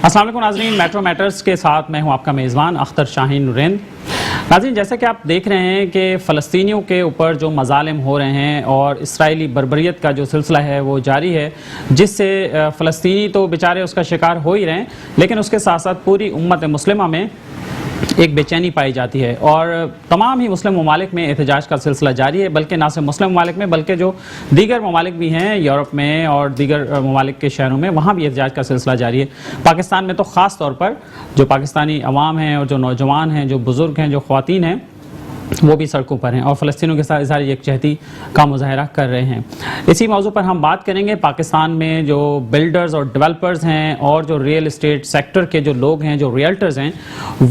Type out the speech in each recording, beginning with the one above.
السلام علیکم ناظرین، میٹرو میٹرز کے ساتھ میں ہوں آپ کا میزبان اختر شاہین نورین۔ ناظرین، جیسا کہ آپ دیکھ رہے ہیں کہ فلسطینیوں کے اوپر جو مظالم ہو رہے ہیں اور اسرائیلی بربریت کا جو سلسلہ ہے وہ جاری ہے، جس سے فلسطینی تو بیچارے اس کا شکار ہو ہی رہے ہیں، لیکن اس کے ساتھ ساتھ پوری امت مسلمہ میں ایک بے چینی پائی جاتی ہے اور تمام ہی مسلم ممالک میں احتجاج کا سلسلہ جاری ہے، بلکہ نہ صرف مسلم ممالک میں بلکہ جو دیگر ممالک بھی ہیں یورپ میں اور دیگر ممالک کے شہروں میں، وہاں بھی احتجاج کا سلسلہ جاری ہے۔ پاکستان میں تو خاص طور پر جو پاکستانی عوام ہیں اور جو نوجوان ہیں، جو بزرگ ہیں، جو خواتین ہیں، وہ بھی سڑکوں پر ہیں اور فلسطینیوں کے ساتھ اظہار یکجہتی کا مظاہرہ کر رہے ہیں۔ اسی موضوع پر ہم بات کریں گے۔ پاکستان میں جو بلڈرز اور ڈیولپرز ہیں اور جو ریئل اسٹیٹ سیکٹر کے جو لوگ ہیں، جو ریئلٹرز ہیں،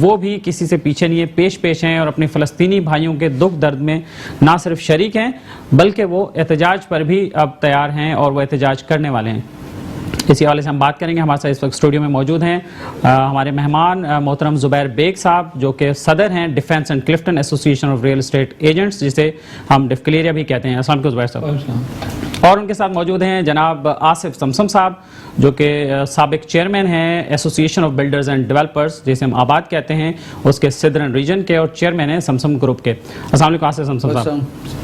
وہ بھی کسی سے پیچھے نہیں ہیں، پیش ہیں اور اپنے فلسطینی بھائیوں کے دکھ درد میں نہ صرف شریک ہیں بلکہ وہ احتجاج پر بھی اب تیار ہیں اور وہ احتجاج کرنے والے ہیں۔ اسی حوالے سے ہم بات کریں گے۔ ہمارے ساتھ اس وقت اسٹوڈیو میں موجود ہیں ہمارے مہمان محترم زبیر بیگ صاحب، جو کہ صدر ہیں ڈیفنس اینڈ کلفٹن ایسوسی ایشن آف ریئل اسٹیٹ ایجنٹس، جسے ہم ڈفکلیریا بھی کہتے ہیں۔ السلام علیکم زبیر صاحب۔ اور ان کے ساتھ موجود ہیں جناب آصف سمسم صاحب، جو کہ سابق چیئرمین ہیں ایسوسی ایشن آف بلڈرز اینڈ ڈیولپرز، جسے ہم آباد کہتے ہیں، اس کے صدرن ریجن کے، اور چیئرمین ہیں سمسم گروپ کے۔ السلام علیکم آصف سمسم صاحب۔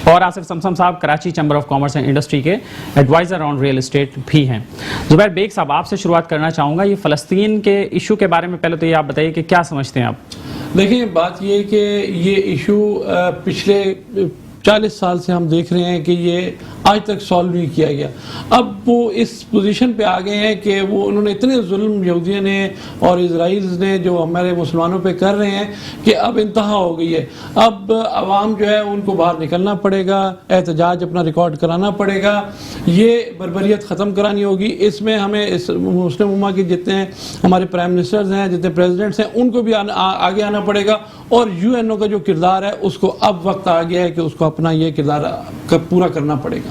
اور آصف سمسم صاحب Karachi chamber of commerce and industry کے ایڈوائزر آن ریئل اسٹیٹ بھی ہیں۔ زبیر بیگ صاحب، آپ سے شروعات کرنا چاہوں گا۔ یہ فلسطین کے ایشو کے بارے میں پہلے تو یہ آپ بتائیے کہ کیا سمجھتے ہیں آپ؟ دیکھیں، بات یہ ہے کہ یہ ایشو پچھلے 40 سال سے ہم دیکھ رہے ہیں کہ یہ آج تک سالو نہیں کیا گیا۔ اب وہ اس پوزیشن پہ آ گئے ہیں کہ وہ انہوں نے اتنے ظلم یہودیوں نے اور اسرائیل نے جو ہمارے مسلمانوں پہ کر رہے ہیں کہ اب انتہا ہو گئی ہے۔ اب عوام جو ہے ان کو باہر نکلنا پڑے گا، احتجاج اپنا ریکارڈ کرانا پڑے گا، یہ بربریت ختم کرانی ہوگی۔ اس میں ہمیں اس مسلم امہ کے جتنے ہمارے پرائم منسٹرز ہیں، جتنے پریزیڈنٹس ہیں، ان کو بھی آگے آنا پڑے گا، اور یو این او کا جو کردار ہے اس کو اب وقت آ گیا ہے کہ اس کو اپنا یہ کردار پورا کرنا پڑے گا۔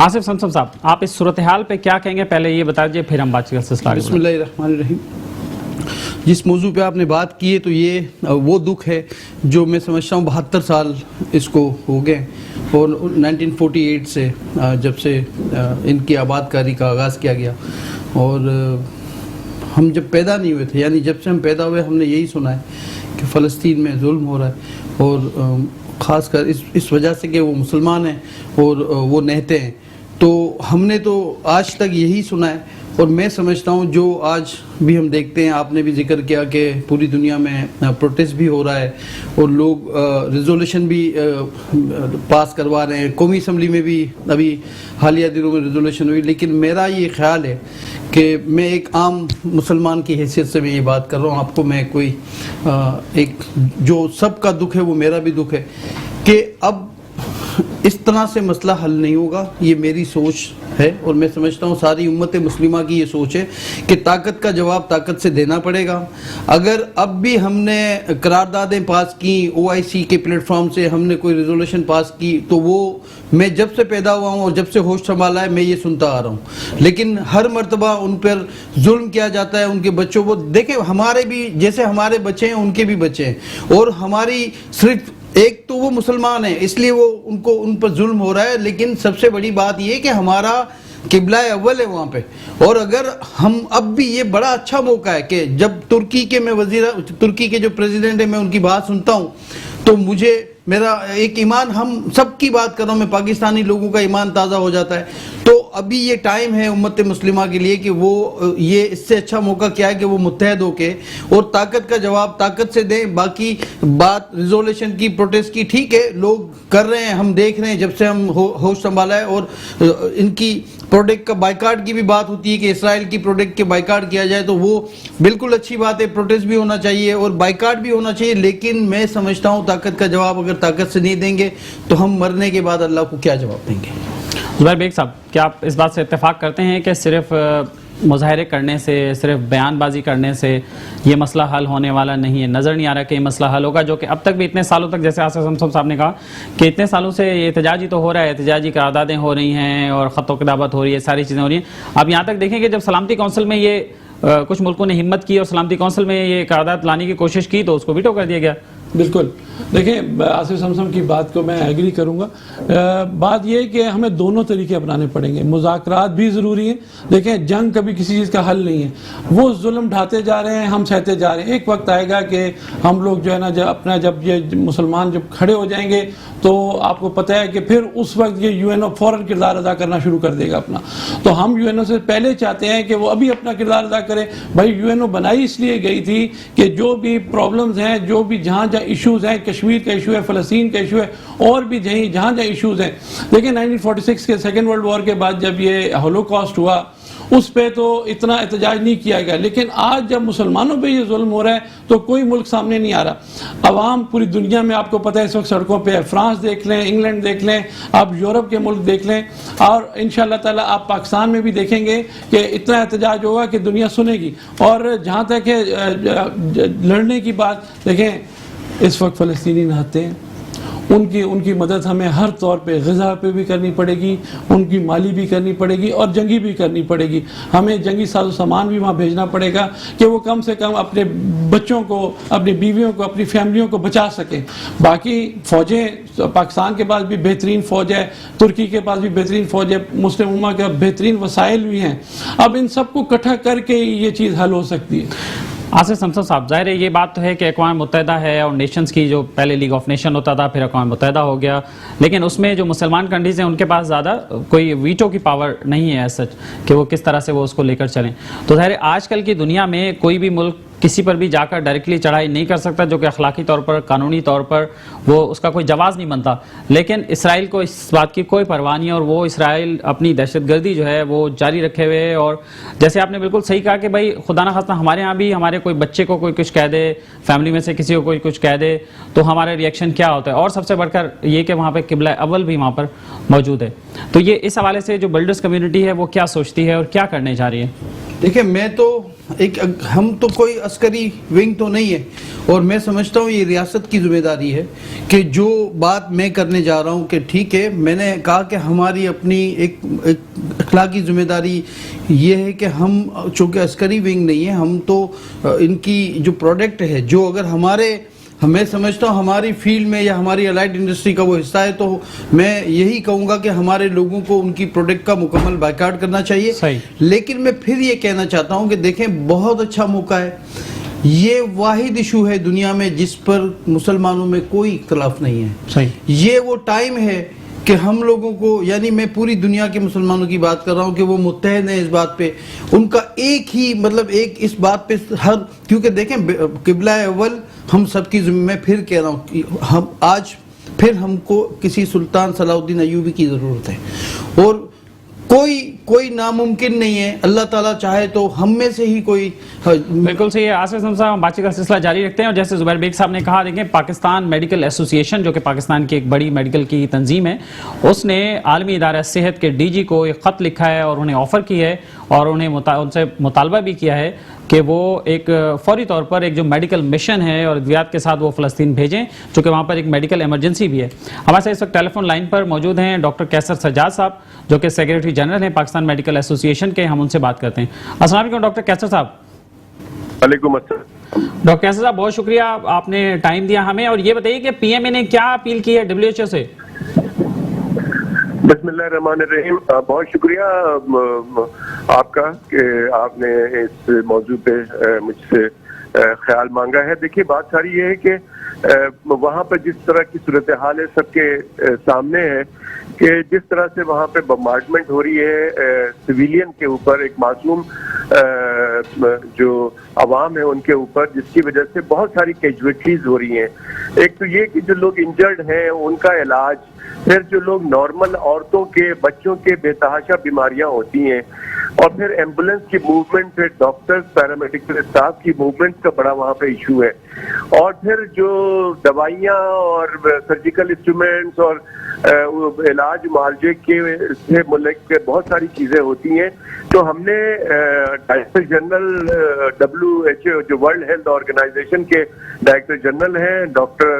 آصف سمسم صاحب، آپ اس صورتحال پہ کیا کہیں گے؟ پہلے یہ بتا دیجیے، پھر ہم بات کا سلسلہ۔ بسم اللہ الرحمن الرحیم۔ جس موضوع پہ آپ نے بات کی ہے تو یہ وہ دکھ ہے جو میں سمجھتا ہوں 72 سال اس کو ہو گئے، اور 1948 سے جب سے ان کی آباد کاری کا آغاز کیا گیا، اور ہم جب پیدا نہیں ہوئے تھے، یعنی جب سے ہم پیدا ہوئے ہم نے یہی سنا ہے کہ فلسطین میں ظلم ہو رہا ہے، اور خاص کر اس وجہ سے کہ وہ مسلمان ہیں اور وہ نہتے ہیں، تو ہم نے تو آج تک یہی سنا ہے۔ اور میں سمجھتا ہوں جو آج بھی ہم دیکھتے ہیں، آپ نے بھی ذکر کیا کہ پوری دنیا میں پروٹیسٹ بھی ہو رہا ہے اور لوگ ریزولوشن بھی پاس کروا رہے ہیں، قومی اسمبلی میں بھی ابھی حالیہ دنوں میں ریزولوشن ہوئی، لیکن میرا یہ خیال ہے کہ میں ایک عام مسلمان کی حیثیت سے میں یہ بات کر رہا ہوں، آپ کو میں کوئی ایک جو سب کا دکھ ہے وہ میرا بھی دکھ ہے کہ اب اس طرح سے مسئلہ حل نہیں ہوگا۔ یہ میری سوچ ہے، اور میں سمجھتا ہوں ساری امت مسلمہ کی یہ سوچ ہے کہ طاقت کا جواب طاقت سے دینا پڑے گا۔ اگر اب بھی ہم نے قراردادیں پاس کی، OIC کے پلیٹ فارم سے ہم نے کوئی ریزولوشن پاس کی، تو وہ میں جب سے پیدا ہوا ہوں اور جب سے ہوش سنبھالا ہے میں یہ سنتا آ رہا ہوں، لیکن ہر مرتبہ ان پر ظلم کیا جاتا ہے، ان کے بچوں کو دیکھیں، ہمارے بھی جیسے ہمارے بچے ہیں ان کے بھی بچے ہیں، اور ہماری صرف ایک تو وہ مسلمان ہیں اس لیے وہ ان پر ظلم ہو رہا ہے، لیکن سب سے بڑی بات یہ کہ ہمارا قبلہ اول ہے وہاں پہ۔ اور اگر ہم اب بھی، یہ بڑا اچھا موقع ہے کہ جب ترکی کے جو پریزیڈنٹ ہیں میں ان کی بات سنتا ہوں تو مجھے میرا ایک ایمان، ہم سب کی بات کر رہا ہوں میں، پاکستانی لوگوں کا ایمان تازہ ہو جاتا ہے۔ تو ابھی یہ ٹائم ہے امت مسلمہ کے لیے کہ وہ یہ اس سے اچھا موقع کیا ہے کہ وہ متحد ہو کے اور طاقت کا جواب طاقت سے دیں۔ باقی بات ریزولوشن کی، پروٹیسٹ کی، ٹھیک ہے، لوگ کر رہے ہیں، ہم دیکھ رہے ہیں جب سے ہم ہوش سنبھالا ہے، اور ان کی پروڈکٹ کا بائیکاٹ کی بھی بات ہوتی ہے کہ اسرائیل کی پروڈکٹ کے بائیکاٹ کیا جائے، تو وہ بالکل اچھی بات ہے، پروٹیسٹ بھی ہونا چاہیے اور بائیکاٹ بھی ہونا چاہیے، لیکن میں سمجھتا ہوں طاقت کا جواب اگر طاقت سے نہیں دیں گے تو ہم مرنے کے بعد اللہ کو کیا جواب دیں گے؟ زبیر بیگ صاحب، کیا آپ اس بات سے اتفاق کرتے ہیں کہ صرف مظاہرے کرنے سے، صرف بیان بازی کرنے سے یہ مسئلہ حل ہونے والا نہیں ہے؟ نظر نہیں آ رہا کہ یہ مسئلہ حل ہوگا، جو کہ اب تک بھی اتنے سالوں تک، جیسے آصف سمسم صاحب نے کہا کہ اتنے سالوں سے یہ احتجاجی تو ہو رہا ہے، احتجاجی قراردادیں ہو رہی ہیں اور خط و کتابت ہو رہی ہے، ساری چیزیں ہو رہی ہیں۔ اب یہاں تک دیکھیں کہ جب سلامتی کونسل میں یہ کچھ ملکوں نے ہمت کی اور سلامتی کونسل میں یہ قرارداد لانے کی کوشش کی تو اس کو ویٹو کر دیا گیا، بالکل. دیکھیں آصف سمسم کی بات کو میں ایگری کروں گا. بات یہ ہے کہ ہمیں دونوں طریقے اپنانے پڑیں گے. مذاکرات بھی ضروری ہیں. دیکھیں جنگ کبھی کسی چیز کا حل نہیں ہے. وہ ظلم ڈھاتے جا رہے ہیں, ہم سہتے جا رہے ہیں. ایک وقت آئے گا کہ ہم لوگ جو ہے نا جب یہ مسلمان جب کھڑے ہو جائیں گے تو آپ کو پتہ ہے کہ پھر اس وقت یہ یو این او فوراً کردار ادا کرنا شروع کر دے گا اپنا. تو ہم یو این او سے پہلے چاہتے ہیں کہ وہ ابھی اپنا کردار ادا کرے. بھائی یو این او بنائی اس لیے گئی تھی کہ جو بھی پرابلمز ہیں, جو بھی جہاں ایشوز ہیں, کشمیر کا ایشو ہے, فلسطین کا ایشو ہے, اور بھی جہاں ایشوز ہیں. دیکھیں 1946 کے سیکنڈ ورلڈ وار کے بعد جب یہ ہولوکاسٹ ہوا اس پہ تو اتنا احتجاج نہیں کیا گیا, لیکن آج جب مسلمانوں پہ یہ ظلم ہو رہا ہے تو کوئی ملک سامنے نہیں آ رہا. عوام پوری دنیا میں آپ کو پتہ ہے اس وقت سڑکوں پہ ہے. فرانس دیکھ لیں, انگلینڈ دیکھ لیں, آپ یورپ کے ملک دیکھ لیں, اور انشاءاللہ تعالیٰ آپ پاکستان میں بھی دیکھیں گے کہ اتنا احتجاج ہوگا کہ دنیا سنے گی. اور جہاں تک ہے لڑنے کی بات, دیکھیں اس وقت فلسطینی نہتے ہیں, ان کی مدد ہمیں ہر طور پہ, غذا پہ بھی کرنی پڑے گی, ان کی مالی بھی کرنی پڑے گی, اور جنگی بھی کرنی پڑے گی. ہمیں جنگی ساز و سامان بھی وہاں بھیجنا پڑے گا کہ وہ کم سے کم اپنے بچوں کو, اپنی بیویوں کو, اپنی فیملیوں کو بچا سکیں. باقی فوجیں, پاکستان کے پاس بھی بہترین فوج ہے, ترکی کے پاس بھی بہترین فوج ہے, مسلم امہ کے بہترین وسائل بھی ہیں. اب ان سب کو اکٹھا کر کے یہ چیز حل ہو سکتی ہے. آصف سمسم صاحب, ظاہر ہے یہ بات تو ہے کہ اقوام متحدہ ہے اور نیشنز کی, جو پہلے لیگ آف نیشن ہوتا تھا پھر اقوام متحدہ ہو گیا, لیکن اس میں جو مسلمان کنٹریز ہیں ان کے پاس زیادہ کوئی ویٹو کی پاور نہیں ہے سچ کہ وہ کس طرح سے وہ اس کو لے کر چلیں. تو ظاہر ہے آج کل کی دنیا میں کوئی بھی ملک کسی پر بھی جا کر ڈائریکٹلی چڑھائی نہیں کر سکتا, جو کہ اخلاقی طور پر, قانونی طور پر وہ اس کا کوئی جواز نہیں بنتا. لیکن اسرائیل کو اس بات کی کوئی پرواہ نہیں, اور وہ اسرائیل اپنی دہشت گردی جو ہے وہ جاری رکھے ہوئے. اور جیسے آپ نے بالکل صحیح کہا کہ بھائی خدا نہ خواستہ ہمارے ہاں بھی ہمارے کوئی بچے کو کوئی کچھ کہہ دے, فیملی میں سے کسی کو کوئی کچھ کہہ دے, تو ہمارا ریئیکشن کیا ہوتا ہے. اور سب سے بڑھ کر یہ کہ وہاں پہ قبلہ اول بھی وہاں پر موجود ہے. تو یہ اس حوالے سے جو بلڈرز کمیونٹی ہے وہ کیا سوچتی ہے اور کیا کرنے جا رہی ہے؟ دیکھیں میں تو ہم تو کوئی عسکری ونگ تو نہیں ہے, اور میں سمجھتا ہوں یہ ریاست کی ذمہ داری ہے کہ جو بات میں کرنے جا رہا ہوں کہ ٹھیک ہے, میں نے کہا کہ ہماری اپنی ایک اخلاقی ذمہ داری یہ ہے کہ ہم چونکہ عسکری ونگ نہیں ہے, ہم تو ان کی جو پروڈکٹ ہے, جو اگر میں سمجھتا ہوں ہماری فیلڈ میں یا ہماری الائڈ انڈسٹری کا وہ حصہ ہے, تو میں یہی کہوں گا کہ ہمارے لوگوں کو ان کی پروڈکٹ کا مکمل بائیکاٹ کرنا چاہیے. لیکن میں پھر یہ کہنا چاہتا ہوں کہ دیکھیں بہت اچھا موقع ہے, یہ واحد ایشو ہے دنیا میں جس پر مسلمانوں میں کوئی اختلاف نہیں ہے. یہ وہ ٹائم ہے کہ ہم لوگوں کو, یعنی میں پوری دنیا کے مسلمانوں کی بات کر رہا ہوں کہ وہ متحد ہیں اس بات پہ, ان کا ایک ہی مطلب ایک اس بات پہ کیونکہ دیکھیں قبلہ اول ہم سب کی ذمہ, میں پھر کہہ رہا ہوں کہ ہم آج پھر ہم کو کسی سلطان صلاح الدین ایوبی کی ضرورت ہے, اور کوئی ناممکن نہیں ہے. اللہ تعالیٰ چاہے تو ہم میں سے ہی کوئی. بالکل صحیح ہے. آصف سمسم صاحب, ہم بات چیت کا سلسلہ جاری رکھتے ہیں, اور جیسے زبیر بیگ صاحب نے کہا, دیکھیں پاکستان میڈیکل ایسوسی ایشن جو کہ پاکستان کی ایک بڑی میڈیکل کی تنظیم ہے, اس نے عالمی ادارہ صحت کے ڈی جی کو ایک خط لکھا ہے اور انہیں آفر کی ہے, اور ان سے مطالبہ بھی کیا ہے کہ وہ ایک فوری طور پر ایک جو میڈیکل مشن ہے اور ادویات کے ساتھ وہ فلسطین بھیجیں, چونکہ وہاں پر ایک میڈیکل ایمرجنسی بھی ہے. ہمارے ساتھ اس وقت ٹیلی فون لائن پر موجود ہیں ڈاکٹر کیسر سجاد صاحب, جو کہ سیکریٹری جنرل ہیں پاکستان میڈیکل ایسوسی ایشن کے. ہم ان سے بات کرتے ہیں. السلام علیکم ڈاکٹر کیسر صاحب. وعلیکم السلام. ڈاکٹر کیسر صاحب, بہت شکریہ آپ نے ٹائم دیا ہمیں, اور یہ بتائیے کہ پی ایم اے نے کیا اپیل کی ہے WHO سے؟ بسم اللہ الرحمن الرحیم. بہت شکریہ آپ کا کہ آپ نے اس موضوع پہ مجھ سے خیال مانگا ہے. دیکھیے بات ساری یہ ہے کہ وہاں پہ جس طرح کی صورتحال ہے سب کے سامنے ہے کہ جس طرح سے وہاں پہ بمبارڈمنٹ ہو رہی ہے سویلین کے اوپر, ایک معصوم جو عوام ہے ان کے اوپر, جس کی وجہ سے بہت ساری کیجویٹیز ہو رہی ہیں. ایک تو یہ کہ جو لوگ انجرڈ ہیں ان کا علاج, پھر جو لوگ نارمل عورتوں کے, بچوں کے بے تحاشا بیماریاں ہوتی ہیں, اور پھر ایمبولینس کی موومنٹ, پھر ڈاکٹرز, پیرامیڈیکل اسٹاف کی موومنٹ کا بڑا وہاں پہ ایشو ہے, اور پھر جو دوائیاں اور سرجیکل انسٹرومنٹس اور علاج معالجے کے سے ملک بہت ساری چیزیں ہوتی ہیں. تو ہم نے ڈائریکٹر جنرل WHO جو ورلڈ ہیلتھ آرگنائزیشن کے ڈائریکٹر جنرل ہیں ڈاکٹر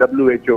WHO।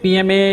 PMA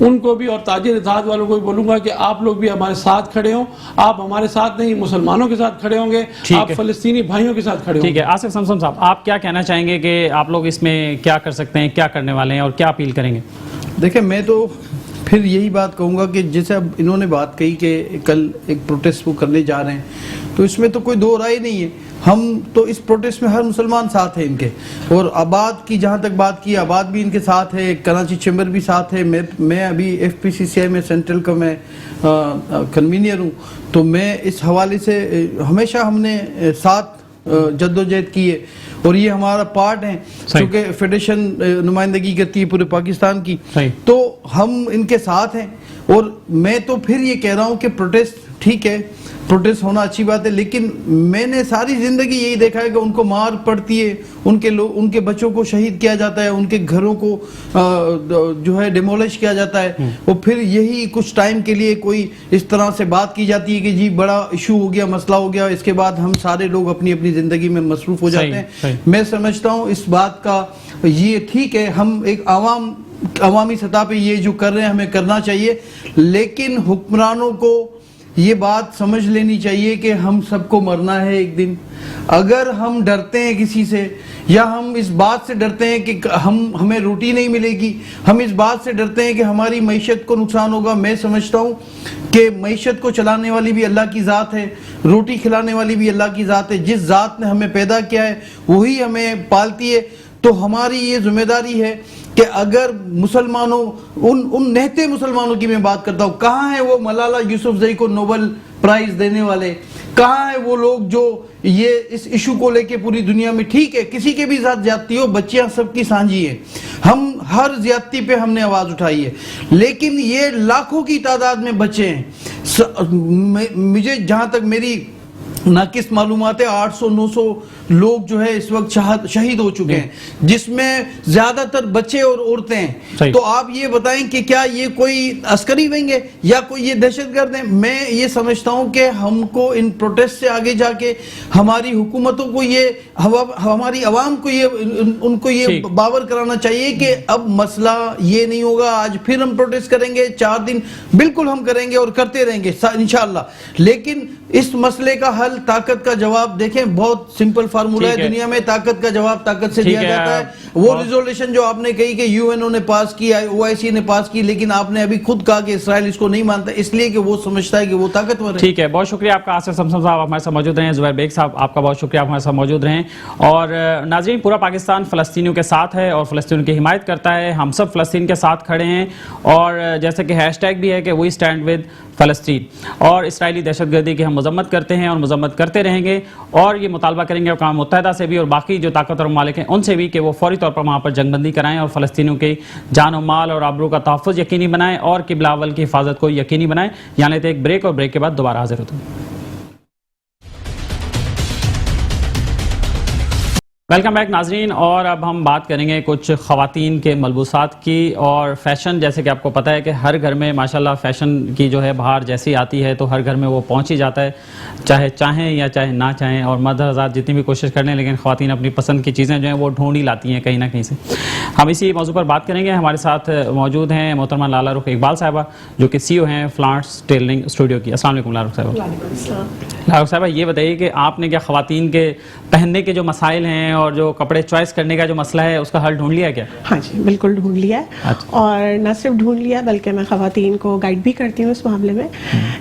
ان کو بھی اور تاجر اتحاد والوں کو بھی بولوں گا کہ آپ لوگ بھی ہمارے ساتھ کھڑے ہوں. آپ ہمارے ساتھ نہیں مسلمانوں کے ساتھ کھڑے ہوں گے, آپ فلسطینی بھائیوں کے ساتھ کھڑے ہوں گے. ٹھیک ہے آصف سمسم صاحب, آپ کیا کہنا چاہیں گے کہ آپ لوگ اس میں کیا کر سکتے ہیں, کیا کرنے والے ہیں اور کیا اپیل کریں گے؟ دیکھیں میں تو پھر یہی بات کہوں گا کہ جیسے اب انہوں نے بات کہی کہ کل ایک پروٹیسٹ وہ کرنے جا رہے ہیں, تو اس میں تو کوئی دو رائے نہیں ہے. ہم تو اس پروٹیسٹ میں ہر مسلمان ساتھ ہے ان کے, اور آباد کی جہاں تک بات کی, آباد بھی ان کے ساتھ ہے, کراچی چیمبر بھی ساتھ ہے. میں ابھی ایف پی سی سی آئی میں سینٹرل کا میں کنوینئر ہوں, تو میں اس حوالے سے ہمیشہ ہم نے ساتھ جدوجہد کی ہے, اور یہ ہمارا پارٹ ہے کیونکہ فیڈریشن نمائندگی کرتی ہے پورے پاکستان کی, تو ہم ان کے ساتھ ہیں. اور میں تو پھر یہ کہہ رہا ہوں کہ پروٹیسٹ ٹھیک ہے, پروٹیسٹ ہونا اچھی بات ہے, لیکن میں نے ساری زندگی یہی دیکھا ہے کہ ان کو مار پڑتی ہے, ان کے بچوں کو شہید کیا جاتا ہے, ان کے گھروں کو جو ہے ڈیمولش کیا جاتا ہے, اور پھر یہی کچھ ٹائم کے لیے کوئی اس طرح سے بات کی جاتی ہے کہ جی بڑا ایشو ہو گیا, مسئلہ ہو گیا, اس کے بعد ہم سارے لوگ اپنی اپنی زندگی میں مصروف ہو جاتے ہیں. میں سمجھتا ہوں اس بات کا یہ ٹھیک ہے, ہم ایک عوامی سطح پہ یہ جو کر رہے ہیں ہمیں کرنا چاہیے, لیکن حکمرانوں کو یہ بات سمجھ لینی چاہیے کہ ہم سب کو مرنا ہے ایک دن. اگر ہم ڈرتے ہیں کسی سے, یا ہم اس بات سے ڈرتے ہیں کہ ہمیں روٹی نہیں ملے گی, ہم اس بات سے ڈرتے ہیں کہ ہماری معیشت کو نقصان ہوگا, میں سمجھتا ہوں کہ معیشت کو چلانے والی بھی اللہ کی ذات ہے, روٹی کھلانے والی بھی اللہ کی ذات ہے. جس ذات نے ہمیں پیدا کیا ہے وہی ہمیں پالتی ہے. تو ہماری یہ ذمہ داری ہے کہ اگر مسلمانوں, ان نہتے مسلمانوں کی میں بات کرتا ہوں, کہاں ہیں وہ ملالہ یوسفزئی کو نوبل پرائز دینے والے, کہاں ہیں وہ لوگ جو یہ اس ایشو کو لے کے پوری دنیا میں, ٹھیک ہے کسی کے بھی ساتھ زیادتی ہو, بچیاں سب کی سانجھی ہیں, ہم ہر زیادتی پہ ہم نے آواز اٹھائی ہے, لیکن یہ لاکھوں کی تعداد میں بچے ہیں. مجھے جہاں تک میری ناقص معلومات ہے 800-900 لوگ جو ہے اس وقت شہید ہو چکے ہیں, جس میں زیادہ تر بچے اور عورتیں ہیں. تو آپ یہ بتائیں کہ کیا یہ کوئی عسکری ونگ ہے یا کوئی یہ دہشت گرد ہے؟ میں یہ سمجھتا ہوں کہ ہم کو ان پروٹیسٹ سے آگے جا کے ہماری حکومتوں کو ہماری عوام کو ان کو یہ باور کرانا چاہیے کہ اب مسئلہ یہ نہیں ہوگا, آج پھر ہم پروٹیسٹ کریں گے, 4 دن بالکل ہم کریں گے اور کرتے رہیں گے انشاءاللہ, لیکن اس مسئلے کا حل طاقت کا جواب, دیکھیں بہت سمپل فارمولہ ہے دنیا میں, طاقت کا جواب طاقت سے دیا جاتا ہے. وہ ریزولوشن جو آپ نے کہی کہ یو این او نے پاس کی, او آئی سی نے پاس کی, لیکن آپ نے ابھی خود کہا کہ اسرائیل اس کو نہیں مانتا, اس لیے کہ وہ سمجھتا ہے کہ وہ طاقتور ہے. ٹھیک ہے, بہت شکریہ آپ کا آصف سمسم صاحب, آپ ہمارے ساتھ موجود رہے ہیں. زبیر بیگ صاحب آپ کا بہت شکریہ, آپ ہمارے ساتھ موجود رہے ہیں. اور ناظرین, پورا پاکستان فلسطینیوں کے ساتھ ہے اور فلسطینیوں کی حمایت کرتا ہے, ہم سب فلسطین کے ساتھ کھڑے ہیں, اور جیسے کہ ہیش ٹیگ بھی ہے کہ وی اسٹینڈ ود فلسطین, اور اسرائیلی دہشت گردی کی ہم مذمت کرتے ہیں اور مذمت کرتے رہیں گے, اور یہ مطالبہ کریں گے اقوام متحدہ سے بھی اور باقی جو طاقتور ممالک ہیں ان سے بھی کہ وہ فوری طور پر وہاں پر جنگ بندی کرائیں اور فلسطینیوں کی جان و مال اور آبرو کا تحفظ یقینی بنائیں اور قبلہ اول کی حفاظت کو یقینی بنائیں. یہاں لیتے ایک بریک, اور بریک کے بعد دوبارہ حاضر ہوتے ہیں. ویلکم بیک ناظرین, اور اب ہم بات کریں گے کچھ خواتین کے ملبوسات کی اور فیشن. جیسے کہ آپ کو پتہ ہے کہ ہر گھر میں ماشاءاللہ فیشن کی جو ہے بہار جیسی آتی ہے تو ہر گھر میں وہ پہنچ ہی جاتا ہے, چاہے چاہیں یا چاہے نہ چاہیں, اور مرد حضرات جتنی بھی کوشش کر لیں لیکن خواتین اپنی پسند کی چیزیں جو ہیں وہ ڈھونڈ ہی لاتی ہیں کہیں نہ کہیں سے. ہم اسی موضوع پر بات کریں گے. ہمارے ساتھ موجود ہیں محترمہ لالہ رخ اقبال صاحبہ جو کہ سی او ہیں فلانٹس ٹیلرنگ اسٹوڈیو کی. السلام علیکم لالہ رخ صاحبہ. لالہ رخ صاحبہ, یہ بتائیے کہ آپ نے کیا خواتین کے پہننے کے جو مسائل ہیں اور جو کپڑے چوائس کرنے کا جو مسئلہ ہے اس کا حل ڈھونڈ لیا کیا؟ ہاں جی بالکل ڈھونڈ لیا ہے, اور نہ صرف ڈھونڈ لیا بلکہ میں خواتین کو گائیڈ بھی کرتی ہوں اس معاملے میں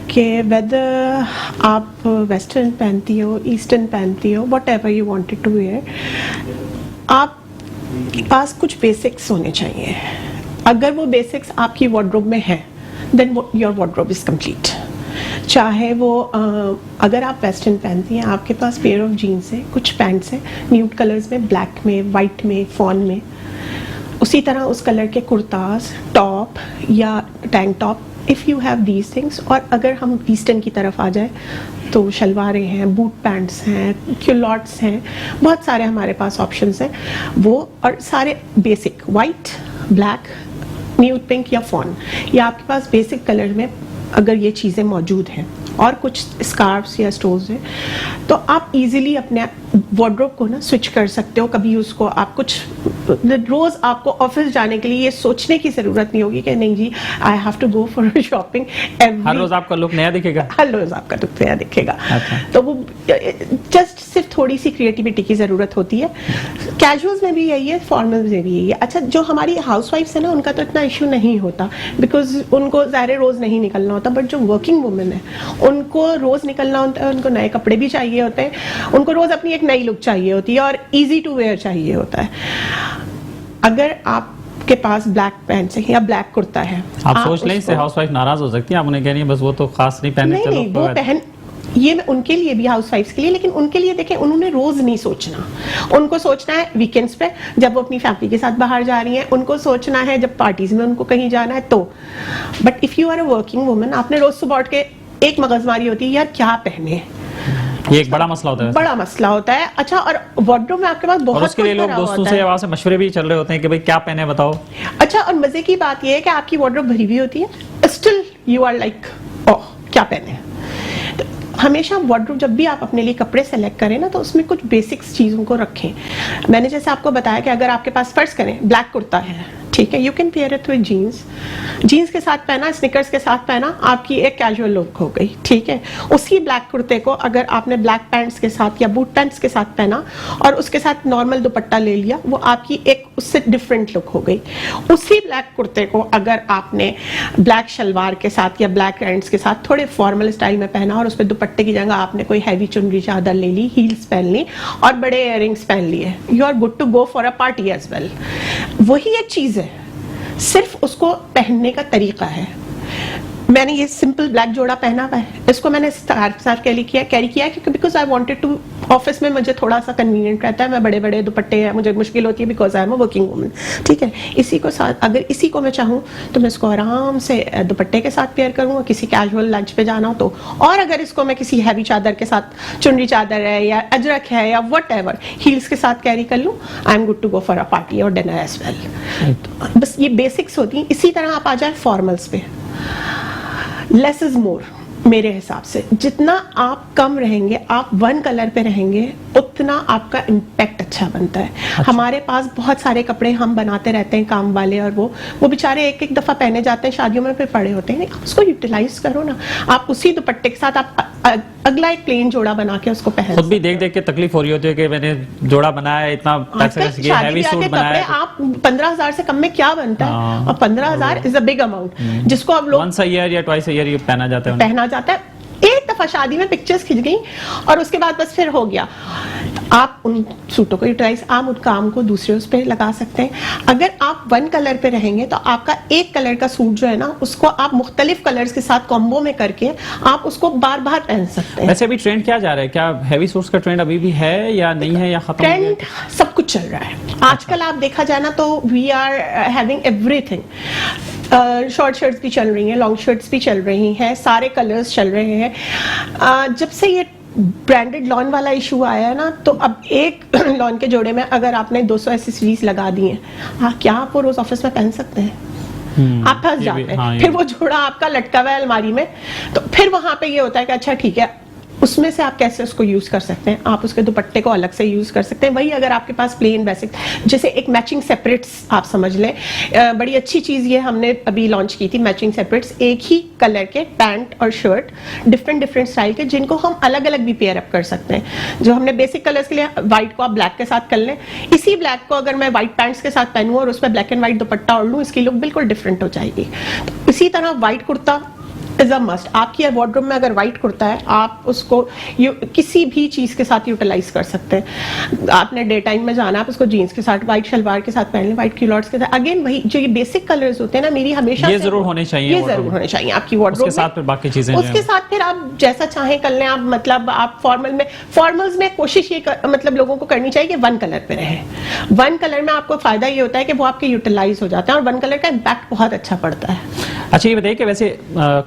کہ ویدر آپ ویسٹرن پہنتی ہو, ایسٹرن پہنتی ہو, whatever you wanted to wear, آپ کے پاس کچھ بیسکس ہونے چاہیے. اگر وہ بیسکس آپ کی وارڈروب میں ہے دین یور وارڈروب از کمپلیٹ. چاہے وہ اگر آپ ویسٹرن پہنتی ہیں, آپ کے پاس پیئر آف جینس ہے, کچھ پینٹس ہیں نیوڈ کلرز میں, بلیک میں, وائٹ میں, فون میں, اسی طرح اس کلر کے کرتاز, ٹاپ یا tank top, if you have these things. اور اگر ہم ایسٹرن کی طرف آ جائیں تو شلواریں ہیں, بوٹ پینٹس ہیں, کیولاٹس ہیں, بہت سارے ہمارے پاس آپشنس ہیں وہ, اور سارے basic white, black, nude pink یا فون, یا آپ کے پاس بیسک کلر میں اگر یہ چیزیں موجود ہیں اور کچھ اسکارفس یا اسٹولز ہیں, تو آپ ایزیلی اپنے وارڈروب کو نا سوئچ کر سکتے ہو. کبھی اس کو آپ کچھ روز آپ کو آفس جانے کے لیے یہ سوچنے کی ضرورت نہیں ہوگی کہ نہیں جی I have to go for shopping. ہر روز آپ کا لک نیا دکھے گا, ہر روز آپ کا لک نیا دکھے گا. تو وہ جسٹ صرف تھوڑی سی کریٹیوٹی کی ضرورت ہوتی ہے. کیجولز میں بھی یہی ہے, فارملز میں بھی یہی ہے. اچھا جو ہماری ہاؤس وائفس ہیں نا ان کا تو اتنا ایشو نہیں ہوتا بیکاز ان کو ظاہر روز نہیں نکلنا ہوتا, بٹ جو ورکنگ وومن ہے ان کو روز نکلنا ہوتا ہے, ان کو نئے کپڑے بھی چاہیے ہوتے ہیں, ان کو روز اپنی ایک نئی لک چاہیے ہوتی ہے اور ایزی ٹو ویئر چاہیے ہوتا ہے. اگر آپ کے پاس بلیک پینٹس ہے یا بلیک کرتا ہے, آپ سوچ لیں اس سے ہاؤس وائف ناراض ہو سکتی ہے, آپ انہیں کہہ رہی ہیں بس وہ تو خاص نہیں پہنے, نہیں وہ پہن, یہ ان کے لیے بھی ہاؤس وائفس کے لیے, لیکن ان کے لیے دیکھیں انہوں نے روز نہیں سوچنا, ان کو سوچنا ہے ویکینڈز پہ جب وہ اپنی فیملی کے ساتھ باہر جا رہی ہیں, ان کو سوچنا ہے جب پارٹیز میں ان کو کہیں جانا ہے تو. But if you are a working woman, آپ نے روز صبح اٹھ کے ایک مغز ماری ہوتی ہے یار کیا پہنے, یہ ایک بڑا مسئلہ ہوتا ہے, بڑا مسئلہ ہوتا ہے. اچھا اور وارڈروب میں آپ کے پاس بہت, اور اس کے لیے لوگ دوستوں سے آواز سے مشورے بھی چل رہے ہوتے ہیں کہ بھئی کیا پہنے بتاؤ. اچھا اور مزے کی بات یہ ہے کہ آپ کی وارڈروب بھری ہوئی ہوتی ہے, اسٹل یو آر لائک اوہ کیا پہنے. ہمیشہ وارڈروب جب بھی آپ اپنے لیے کپڑے سلیکٹ کریں نا تو اس میں کچھ بیسکس چیزوں کو رکھیں. میں نے جیسے آپ کو بتایا کہ اگر آپ کے پاس فرض کریں بلیک کرتا ہے, ٹھیک ہے, you can pair it with jeans, jeans کے ساتھ پہنا, اسنیکرز کے ساتھ پہنا, آپ کی ایک کیجول لک ہو گئی, ٹھیک ہے. اسی بلیک کرتے کو اگر آپ نے بلیک پینٹس کے ساتھ یا بوٹ پینٹس کے ساتھ پہنا اور اس کے ساتھ نارمل دوپٹہ لے لیا, وہ آپ کی ایک اس سے ڈفرینٹ لک ہو گئی. اسی بلیک کرتے کو اگر آپ نے بلیک شلوار کے ساتھ یا بلیک پینٹس کے ساتھ تھوڑے فارمل اسٹائل میں پہنا اور اس پہ دوپٹے کی جگہ آپ نے کوئی ہیوی چنری چادر لے لی, ہیلز پہن لی اور بڑے ایئر رنگس پہن لیے, you are good to go for a party as well. وہی ایک چیز ہے, صرف اس کو پہننے کا طریقہ ہے. میں نے یہ سمپل بلیک جوڑا پہنا ہوا ہے, اس کو میں نے ساتھ کیری کیا ہے کیونکہ because I wanted to, office میں مجھے تھوڑا سا کنوینئنٹ رہتا ہے, میں بڑے بڑے دوپٹے ہیں مجھے مشکل ہوتی ہے because I am a working woman, ٹھیک ہے. اسی کو ساتھ اگر اسی کو میں چاہوں تو میں اس کو آرام سے دوپٹے کے ساتھ پیئر کروں, کسی کیجول لنچ پہ جانا ہو تو, اور اگر اس کو میں کسی ہیوی چادر کے ساتھ, چنری چادر ہے یا اجرک ہے یا وٹ ایور ہیلز کے ساتھ کیری کر لوں, I am good to go for a party اور ڈنر ایز ویل. بس یہ بیسکس ہوتی ہیں. اسی طرح آپ آ جائیں فارملس پہ, لیس از مور. میرے حساب سے جتنا آپ کم رہیں گے, آپ ون کلر پہ رہیں گے, اتنا آپ کا امپیکٹ اچھا بنتا ہے. ہمارے پاس بہت سارے کپڑے ہم بناتے رہتے ہیں کام والے, اور وہ بیچارے ایک ایک دفعہ پہنے جاتے ہیں, شادیوں میں پھر پڑے ہوتے ہیں. اس کو یوٹیلائز کرو نا, آپ اسی دوپٹے کے ساتھ آپ اگلا ایک پلین جوڑا بنا کے اس کو پہن. خود بھی دیکھ دیکھ کے تکلیف ہو رہی ہوتی ہے کہ میں نے جوڑا بنایا ہے, اتنا ہیوی سوٹ بنایا ہے, آپ 15,000 سے کم میں کیا بنتا ہے, اور 15,000 از اے بگ اماؤنٹ جس کو اب لوگ ونس اے ایئر یا ٹوائس اے ایئر یہ پہنا جاتا ہے. ایک دفعہ شادی میں پکچرز کھنچ گئی اور اس کے بعد بس پھر ہو گیا. آپ ان سوٹوں کو یوٹیلائز, آپ ان کام کو دوسرے اس پہ لگا سکتے ہیں. اگر آپ ون کلر پہ رہیں گے تو آپ کا ایک کلر کا سوٹ جو ہے نا, اس کو آپ مختلف کلرز کے ساتھ کمبو میں کر کے آپ اس کو بار بار پہن سکتے ہیں. ویسے ابھی ٹرینڈ کیا جا رہا ہے, کیا ہیوی سوٹس کا ٹرینڈ ابھی بھی ہے یا نہیں ہے یا ختم ہو گیا؟ ٹرینڈ سب کچھ چل رہا ہے آج کل. آپ دیکھا جائے نا تو وی آر ہیونگ ایوری تھنگ. شارٹ شرٹس بھی چل رہی ہیں, لانگ شرٹس بھی چل رہی ہیں, سارے کلرز چل رہے ہیں. جب سے یہ برانڈڈ لان والا ایشو آیا ہے نا, تو اب ایک لان کے جوڑے میں اگر آپ نے 200 ایسیسریز لگا دی ہیں, کیا آپ وہ روز آفس میں پہن سکتے ہیں؟ آپ پھنس جاتے ہیں. پھر وہ جوڑا آپ کا لٹکا ہوا ہے الماری میں, تو پھر وہاں پہ یہ ہوتا ہے کہ اچھا ٹھیک ہے, اس میں سے آپ کیسے اس کو یوز کر سکتے ہیں, آپ اس کے دوپٹے کو الگ سے یوز کر سکتے ہیں. وہی اگر آپ کے پاس پلین بیسک جیسے ایک میچنگ سیپریٹس آپ سمجھ لیں, بڑی اچھی چیز یہ ہم نے ابھی لانچ کی تھی, میچنگ سیپریٹس, ایک ہی کلر کے پینٹ اور شرٹ ڈفرینٹ اسٹائل کے, جن کو ہم الگ الگ بھی پیئر اپ کر سکتے ہیں. جو ہم نے بیسک کلرز کے لیے وائٹ کو آپ بلیک کے ساتھ کر لیں, اسی بلیک کو اگر میں وائٹ پینٹس کے ساتھ پہنوں اور اس میں بلیک اینڈ وائٹ دوپٹہ اوڑھ لوں, اس کی لک بالکل ڈفرینٹ ہو جائے گی. اسی طرح وائٹ کرتا از اے مسٹ. آپ کی وارڈروب میں اگر وائٹ کرتا ہے, آپ اس کو کسی بھی چیز کے ساتھ یوٹیلائز کر سکتے ہیں. آپ نے ڈے ٹائم میں جانا, آپ اس کو جینس کے ساتھ, وائٹ شلوار کے ساتھ پہن لیں, وائٹ کیلوٹس کے ساتھ. اگین وہی جو یہ بیسک کلرز ہوتے ہیں نا, میری ہمیشہ یہ ضرور ہونے چاہیے, یہ ضرور ہونے چاہیے آپ کی وارڈروب کے ساتھ. پھر باقی چیزیں اس کے ساتھ پھر آپ جیسا چاہیں کر لیں. آپ مطلب آپ فارملز میں کوشش یہ مطلب لوگوں کو کرنی چاہیے کہ ون کلر پہ رہیں. ون کلر میں آپ کو فائدہ یہ ہوتا ہے کہ وہ آپ کے یوٹیلائز ہو جاتے ہیں, اور ون کلر کا امپیکٹ بہت اچھا پڑتا ہے. اچھا یہ بتائیے کہ ویسے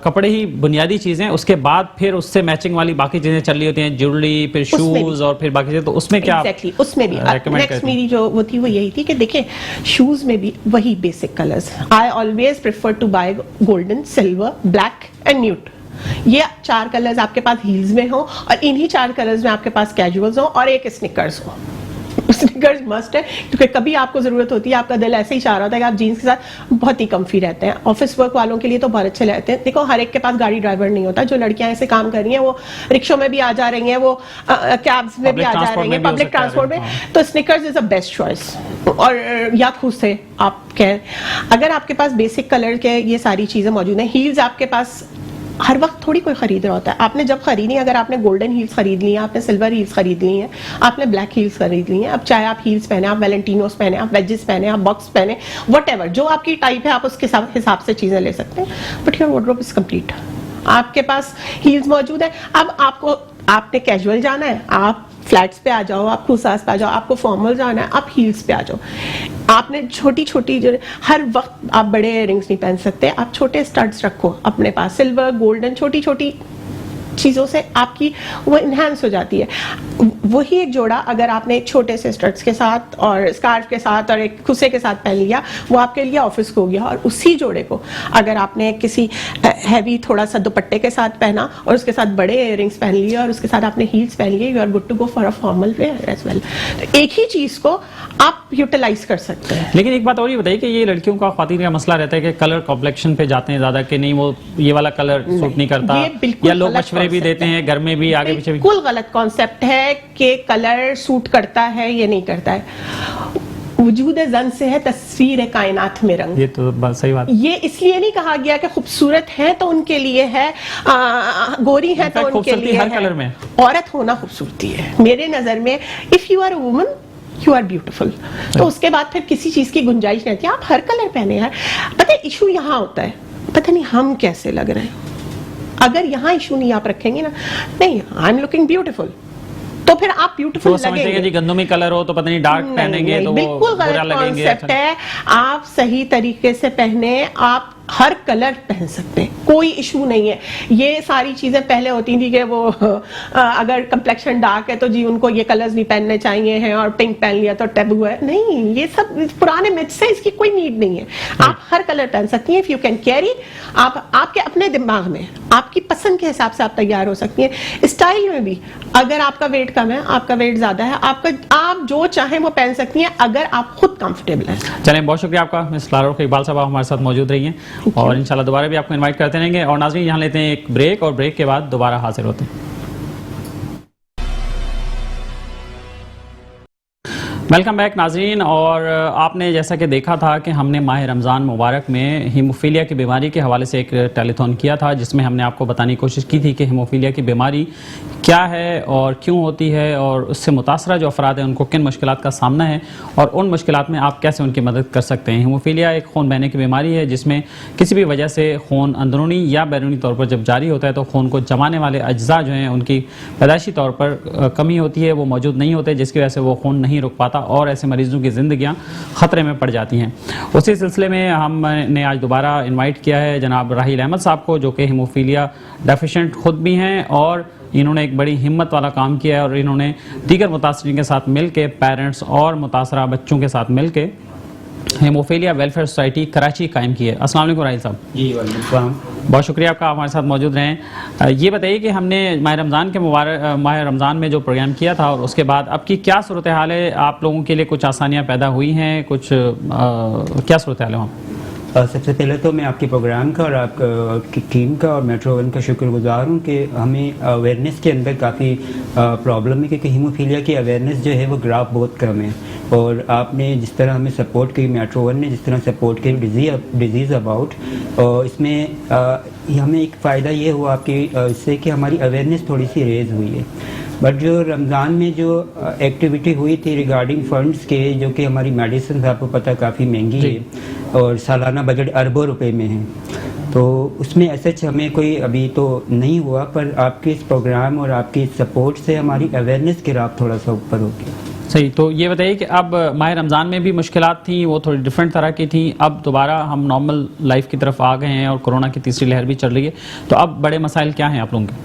کپڑے ہی بنیادی چیزیں, اس کے بعد پھر اس سے میچنگ والی باقی چیزیں چل رہی ہوتی ہیں, جیولری, پھر شوز اور پھر باقی چیزیں, تو اس میں کیا اس میں بھی نیکسٹ میری جو وہ تھی وہ یہی تھی کہ دیکھیں شوز میں بھی وہی basic colours. I always prefer to buy golden, silver, black and nude. یہ 4 کلرز آپ کے پاس ہیلز میں ہوں اور انہی 4 کلرز میں آپ کے پاس کیجولز ہوں اور ایک سنیکرز ہو. سنیکرز مسٹ ہے کیونکہ کبھی آپ کو ضرورت ہوتی ہے, آپ کا دل ایسے ہی چاہ رہا ہوتا ہے کہ آپ جینس کے ساتھ بہت ہی کمفی رہتے ہیں. آفس ورک والوں کے لیے تو بہت اچھے رہتے ہیں. دیکھو ہر ایک کے پاس گاڑی ڈرائیور نہیں ہوتا. جو لڑکیاں ایسے کام کر رہی ہیں وہ رکشوں میں بھی آ جا رہی ہیں, وہ کیبز میں بھی آ جا رہی ہیں, پبلک ٹرانسپورٹ میں, تو Snickers is a best choice. اور یا خود سے آپ کہیں اگر آپ کے پاس بیسک کلر کے یہ ساری چیزیں موجود ہیں. ہیلز آپ کے پاس ہر وقت تھوڑی کوئی خرید رہا ہوتا ہے. آپ نے جب خریدی, اگر آپ نے گولڈن ہیلز خرید لی ہیں, آپ نے سلور ہیلز خرید لی ہیں, آپ نے بلیک ہیلز خرید لی ہیں, اب چاہے آپ ہیلز پہنے, آپ ویلنٹینوز پہنے, آپ ویجز پہنے, آپ باکس پہنے, وٹ ایور جو آپ کی ٹائپ ہے آپ اس کے حساب سے چیزیں لے سکتے ہیں. But your wardrobe is complete. آپ کے پاس ہیلز موجود ہیں. اب آپ نے کیجول جانا ہے, آپ فلیٹس پہ آ جاؤ, آپ خوساس پہ آ جاؤ, آپ کو فارمل جانا ہے, آپ ہیلز پہ آ جاؤ. آپ نے چھوٹی چھوٹی جو ہر وقت آپ بڑے ایئر رنگس نہیں پہن سکتے, آپ چھوٹے اسٹڈس رکھو اپنے پاس, سلور گولڈن چھوٹی چھوٹی چیزوں سے آپ کی وہ انہینس ہو جاتی ہے. وہی ایک جوڑا اگر آپ نے ایک چھوٹے سے اسٹڈس کے ساتھ اور اسکارف کے ساتھ اور ایک کھسے کے ساتھ پہن لیا, وہ آپ کے لیے آفس کو ہو گیا. اور اسی جوڑے کو اگر آپ نے کسی ہیوی تھوڑا سا دوپٹے کے ساتھ پہنا اور اس کے ساتھ بڑے ایئر رنگس پہن لیے اور اس کے ساتھ آپ نے ہیلز پہن لیے, you are good to go for a formal wear as well. تو ایک ہی چیز کو آپ یوٹیلائز کر سکتے ہیں. لیکن ایک بات اور یہ بتائیے کہ یہ لڑکیوں کا, خواتین کا مسئلہ رہتا ہے کہ کلر کمپلیکشن پہ جاتے ہیں زیادہ کہ نہیں وہ یہ والا کلر سوٹ نہیں کرتا, یا لوگ مشورے بھی دیتے ہیں گھر میں بھی, آگے پیچھے بھی. بالکل غلط کانسیپٹ ہے کہ کلر سوٹ کرتا ہے یا نہیں کرتا ہے. وجود زن سے ہے تصویر کائنات میں رنگ. یہ تو صحیح بات. یہ اس لیے نہیں کہا گیا کہ خوبصورت ہے تو ان کے لیے ہے, گوری ہے تو ان کے لیے ہر کلر میں. عورت ہونا خوبصورتی ہے میرے نظر میں. If you are a woman you are beautiful. تو اس کے بعد پھر کسی چیز کی گنجائش نہیں رہتی. آپ ہر کلر پہنے ہیں. پتہ ہے ایشو یہاں ہوتا ہے, پتہ نہیں ہم کیسے لگ رہے ہیں. اگر یہاں ایشو نہیں آپ رکھیں گے نا, نہیں آئی ایم لکنگ بیوٹیفل, تو پھر آپ بیوٹیفل لگیں گے. جی گندمی کلر ہو تو پتہ نہیں ڈارک پہنیں گے تو بالکل غلط کانسیپٹ ہے. آپ صحیح طریقے سے پہنے, آپ ہر کلر پہن سکتے ہیں, کوئی ایشو نہیں ہے. یہ ساری چیزیں پہلے ہوتی تھی کہ وہ اگر کمپلیکشن ڈارک ہے تو جی ان کو یہ کلرز نہیں پہننے چاہیے ہیں اور پنک پہن لیا تو ٹیبو ہے. نہیں, یہ سب پرانے متس ہیں, اس کی کوئی نیڈ نہیں ہے. آپ ہر کلر پہن سکتی ہیں. اف یو کین کیری, آپ کے اپنے دماغ میں آپ کی پسند کے حساب سے آپ تیار ہو سکتی ہیں. اسٹائل میں بھی اگر آپ کا ویٹ کم ہے, آپ کا ویٹ زیادہ ہے, آپ جو چاہیں وہ پہن سکتی ہیں اگر آپ خود کمفرٹیبل ہیں. چلیں, بہت شکریہ آپ کا مس لارا رخ اقبال صاحب, ہمارے ساتھ موجود رہی ہیں اور انشاءاللہ دوبارہ بھی آپ کو انوائٹ کرتے رہیں گے. اور ناظرین یہاں لیتے ہیں ایک بریک, اور بریک کے بعد دوبارہ حاضر ہوتے ہیں. ویلکم بیک ناظرین. اور آپ نے جیسا کہ دیکھا تھا کہ ہم نے ماہ رمضان مبارک میں ہیموفیلیا کی بیماری کے حوالے سے ایک ٹیلی تھون کیا تھا, جس میں ہم نے آپ کو بتانے کی کوشش کی تھی کہ ہیموفیلیا کی بیماری کیا ہے اور کیوں ہوتی ہے, اور اس سے متاثرہ جو افراد ہیں ان کو کن مشکلات کا سامنا ہے, اور ان مشکلات میں آپ کیسے ان کی مدد کر سکتے ہیں. ہیموفیلیا ایک خون بہنے کی بیماری ہے جس میں کسی بھی وجہ سے خون اندرونی یا بیرونی طور پر جب جاری ہوتا ہے تو خون کو جمانے والے اجزاء جو ہیں ان کی پیدائشی طور پر کمی ہوتی ہے, وہ موجود نہیں ہوتے, جس کی وجہ سے وہ خون نہیں رک پاتا اور ایسے مریضوں کی زندگیاں خطرے میں پڑ جاتی ہیں. اسی سلسلے میں ہم نے آج دوبارہ انوائٹ کیا ہے جناب راحیل احمد صاحب کو, جو کہ ہیموفیلیا ڈیفیشنٹ خود بھی ہیں اور انہوں نے ایک بڑی ہمت والا کام کیا ہے, اور انہوں نے دیگر متاثرین کے ساتھ مل کے, پیرنٹس اور متاثرہ بچوں کے ساتھ مل کے ہیموفیلیا ویلفیئر سوسائٹی کراچی قائم کی ہے. السلام علیکم راحیل صاحب. جی وعلیکم السلام. بہت شکریہ آپ کا ہمارے ساتھ موجود رہیں. یہ بتائیے کہ ہم نے ماہ رمضان میں جو پروگرام کیا تھا اور اس کے بعد اب کی کیا صورتحال ہے, آپ لوگوں کے لیے کچھ آسانیاں پیدا ہوئی ہیں, کچھ کیا صورتحال ہے وہاں؟ سب سے پہلے تو میں آپ کے پروگرام کا اور آپ کی ٹیم کا اور میٹرو ون کا شکر گزار ہوں کہ ہمیں اویئرنیس کے اندر کافی پرابلم ہے, کیونکہ ہیموفیلیا کی اویئرنیس جو ہے وہ گراف بہت کم ہے. اور آپ نے جس طرح ہمیں سپورٹ کی, میٹرو ون نے جس طرح سپورٹ کی ڈیزیز اباؤٹ, اور اس میں ہمیں ایک فائدہ یہ ہوا آپ کی اس سے کہ ہماری اویئرنیس تھوڑی سی ریز ہوئی ہے. بٹ جو رمضان میں جو ایکٹیویٹی ہوئی تھی ریگارڈنگ فنڈز کے, جو کہ ہماری میڈیسنز آپ کو پتہ کافی مہنگی ہے اور سالانہ بجٹ اربوں روپے میں ہے, تو اس میں ایسے ہمیں کوئی ابھی تو نہیں ہوا, پر آپ کے اس پروگرام اور آپ کی سپورٹ سے ہماری اویئرنیس کے راہ تھوڑا سا اوپر ہو گیا. صحیح. تو یہ بتائیے کہ اب ماہ رمضان میں بھی مشکلات تھیں, وہ تھوڑی ڈیفرنٹ طرح کی تھیں, اب دوبارہ ہم نارمل لائف کی طرف آ گئے ہیں اور کورونا کی تیسری لہر بھی چل رہی ہے, تو اب بڑے مسائل کیا ہیں آپ لوگوں کے؟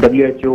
WHO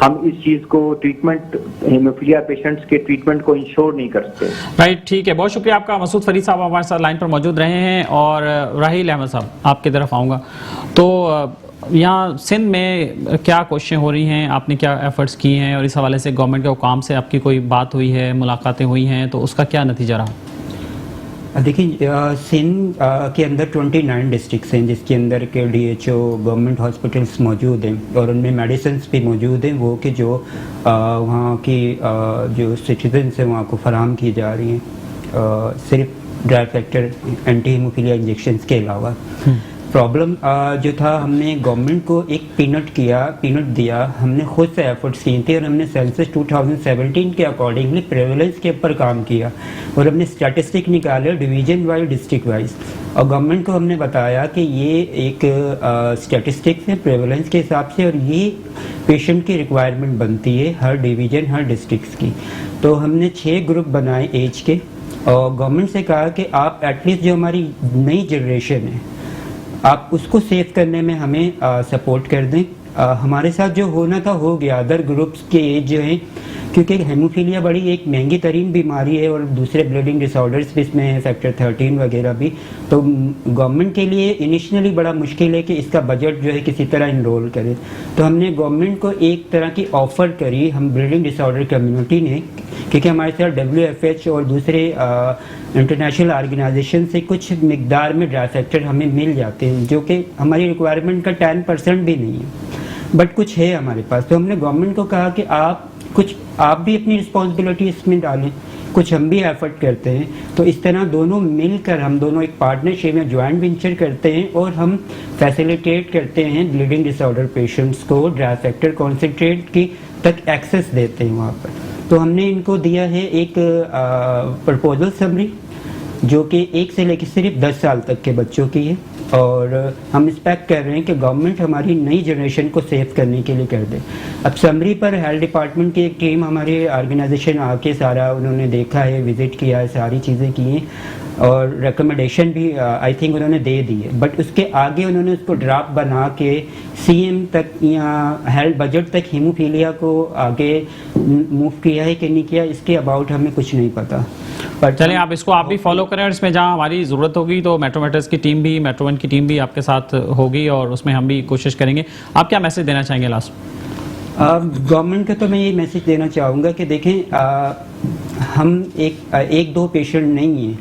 ہم اس چیز کو ٹریٹمنٹ ہیموفیلیا پیشنٹس کے ٹریٹمنٹ کو انشور نہیں کر سکتے. رائٹ, ٹھیک ہے, بہت شکریہ آپ کا. مسعود فرید صاحب ہمارے ساتھ لائن پر موجود رہے ہیں. اور راحیل احمد صاحب آپ کی طرف آؤں گا. تو یہاں سندھ میں کیا کوششیں ہو رہی ہیں, آپ نے کیا ایفرٹس کی ہیں, اور اس حوالے سے گورنمنٹ کے حکام سے آپ کی کوئی بات ہوئی ہے, ملاقاتیں ہوئی ہیں, تو اس کا کیا نتیجہ رہا؟ دیکھیں سندھ کے اندر 29 ڈسٹرکس ہیں جس کے اندر کے DHO گورنمنٹ ہاسپٹلس موجود ہیں, اور ان میں میڈیسنس بھی موجود ہیں وہ کہ جو وہاں کی جو سٹیزنس ہیں وہاں کو فراہم کی جا رہی ہیں, صرف dry factor anti haemophilia injections کے علاوہ. پرابلم جو تھا, ہم نے گورنمنٹ کو ایک پینٹ دیا, ہم نے خود سے ایفرٹس کیے تھے, اور ہم نے سینسس 2017 کے اکارڈنگلی پریویلنس کے اوپر کام کیا, اور ہم نے اسٹیٹسٹک نکالے ڈویژن وائز, ڈسٹرکٹ وائز, اور گورنمنٹ کو ہم نے بتایا کہ یہ ایک اسٹیٹسٹکس ہے پریویلنس کے حساب سے, اور یہ پیشنٹ کی ریکوائرمنٹ بنتی ہے ہر ڈویژن ہر ڈسٹرکس کی. تو ہم نے 6 گروپ بنائے ایج کے, اور گورنمنٹ سے کہا کہ آپ ایٹ لیسٹ جو ہماری نئی جنریشن ہے آپ اس کو سیو کرنے میں ہمیں سپورٹ کر دیں. ہمارے ساتھ جو ہونا تھا ہو گیا, ادر گروپس کے ایج جو ہیں, کیونکہ ہیموفیلیا بڑی ایک مہنگی ترین بیماری ہے, اور دوسرے بلیڈنگ ڈس آرڈرس بھی اس میں ہیں, فیکٹر 13 وغیرہ بھی. تو گورنمنٹ کے لیے انیشنلی بڑا مشکل ہے کہ اس کا بجٹ جو ہے کسی طرح انرول کرے. تو ہم نے گورنمنٹ کو ایک طرح کی آفر کری, ہم بلیڈنگ ڈس آرڈر کمیونٹی نے, کیونکہ ہمارے ساتھ WFH اور دوسرے انٹرنیشنل آرگنائزیشن سے کچھ مقدار میں ڈرائی فیکٹر ہمیں مل جاتے ہیں, جو کہ ہماری ریکوائرمنٹ کا 10% بھی نہیں ہے, بٹ کچھ ہے ہمارے پاس. تو ہم نے گورنمنٹ کو کہا کہ آپ بھی اپنی رسپانسبلٹی اس میں ڈالیں, کچھ ہم بھی ایفرٹ کرتے ہیں. تو اس طرح دونوں مل کر ہم دونوں ایک پارٹنرشپ میں جوائنٹ وینچر کرتے ہیں, اور ہم فیسیلیٹیٹ کرتے ہیں بلیڈنگ ڈس آرڈر پیشنٹس کو ڈرائی فیکٹر کانسنٹریٹ کی تک ایکسیس دیتے ہیں وہاں پر. تو ہم نے ان کو دیا ہے ایک پرپوزل سمری جو کہ 1 سے لے کے صرف 10 سال تک کے بچوں کی ہے, اور ہم ایکسپیکٹ کر رہے ہیں کہ گورنمنٹ ہماری نئی جنریشن کو سیو کرنے کے لیے کر دے. اب سمری پر ہیلتھ ڈپارٹمنٹ کی ایک ٹیم ہماری آرگنائزیشن آ کے سارا انہوں نے دیکھا ہے, وزٹ کیا ہے, ساری چیزیں کی ہیں, اور ریکمنڈیشن بھی آئی تھنک انہوں نے دے دی ہے. بٹ اس کے آگے انہوں نے اس کو ڈرافٹ بنا کے CM تک یا ہیلتھ بجٹ تک ہیموفیلیا کو آگے موو کیا ہے کہ نہیں کیا, اس کے اباؤٹ ہمیں کچھ نہیں پتا. چلیں آپ اس کو آپ بھی فالو کریں, اور اس میں جہاں ہماری ضرورت ہوگی تو میٹرو میٹرز کی ٹیم بھی, میٹرو ون کی ٹیم بھی آپ کے ساتھ ہوگی, اور اس میں ہم بھی کوشش کریں گے. آپ کیا میسج دینا چاہیں گے لاسٹ؟ گورنمنٹ کا تو میں یہ میسج دینا چاہوں گا کہ دیکھیں ہم ایک دو پیشنٹ نہیں ہیں,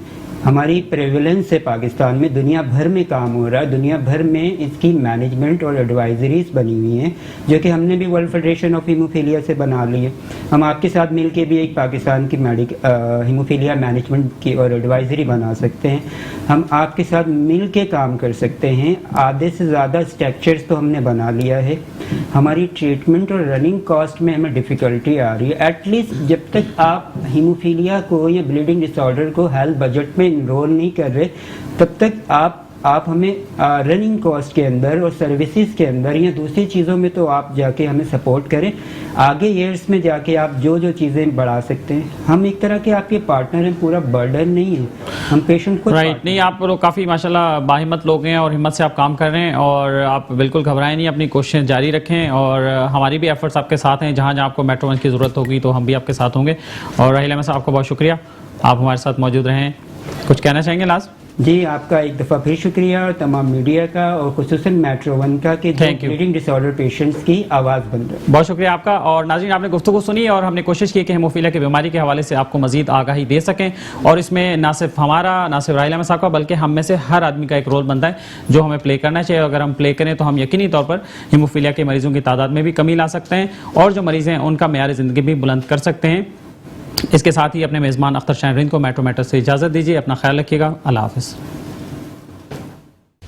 ہماری پریویلنس ہے پاکستان میں, دنیا بھر میں کام ہو رہا ہے, دنیا بھر میں اس کی مینجمنٹ اور ایڈوائزریز بنی ہوئی ہیں جو کہ ہم نے بھی ورلڈ فیڈریشن آف ہیموفیلیا سے بنا لی ہے. ہم آپ کے ساتھ مل کے بھی ایک پاکستان کی ہیموفیلیا مینجمنٹ کی اور ایڈوائزری بنا سکتے ہیں. ہم آپ کے ساتھ مل کے کام کر سکتے ہیں. آدھے سے زیادہ اسٹرکچرز تو ہم نے بنا لیا ہے. ہماری ٹریٹمنٹ اور رننگ کاسٹ میں ہمیں ڈیفیکلٹی آ رہی ہے. ایٹ لیسٹ جب تک آپ ہیموفیلیا کو یا بلیڈنگ ڈس آرڈر کو ہیلتھ بجٹ میں انرول نہیں کر رہے, تب تک آپ ہمیں رننگ کاسٹ کے اندر اور سروسز کے اندر یا دوسری چیزوں میں تو آپ جا کے ہمیں سپورٹ کریں. آگے ایئرس میں جا کے آپ جو چیزیں بڑھا سکتے ہیں. ہم ایک طرح کے آپ کے پارٹنر ہیں, پورا برڈن نہیں ہے, ہم پیشنٹ کو رائٹ نہیں. آپ لوگ کافی ماشاءاللہ باہمت لوگ ہیں اور ہمت سے آپ کام کر رہے ہیں, اور آپ بالکل گھبرائیں نہیں, اپنی کوششیں جاری رکھیں, اور ہماری بھی ایفرٹس آپ کے ساتھ ہیں. جہاں آپ کو میٹرو ون کی ضرورت ہوگی تو ہم بھی آپ کے ساتھ ہوں گے. اور راحیل احمد صاحب آپ کو بہت شکریہ, آپ ہمارے ساتھ موجود رہے ہیں. کچھ کہنا چاہیں گے لاسٹ؟ جی آپ کا ایک دفعہ پھر شکریہ, اور تمام میڈیا کا, اور خصوصاً میٹرو ون کا کہ بلیڈنگ ڈس آرڈر پیشنٹس کی آواز بن رہا ہے. بہت شکریہ آپ کا. اور ناظرین آپ نے گفتگو سنی, اور ہم نے کوشش کی کہ ہیموفیلیا کی بیماری کے حوالے سے آپ کو مزید آگاہی دے سکیں, اور اس میں نہ صرف ہمارا, نہ صرف راحیل احمد صاحب کا, بلکہ ہم میں سے ہر آدمی کا ایک رول بنتا ہے جو ہمیں پلے کرنا چاہیے. اگر ہم پلے کریں تو ہم یقینی طور پر ہیموفیلیا کے مریضوں کی تعداد میں بھی کمی لا سکتے ہیں, اور جو مریض ہیں ان کا معیار زندگی بھی بلند کر سکتے ہیں. اس کے ساتھ ہی اپنے میزبان اختر شاہین رند کو میٹرو میٹر سے اجازت دیجیے. اپنا خیال رکھیے گا. اللہ حافظ.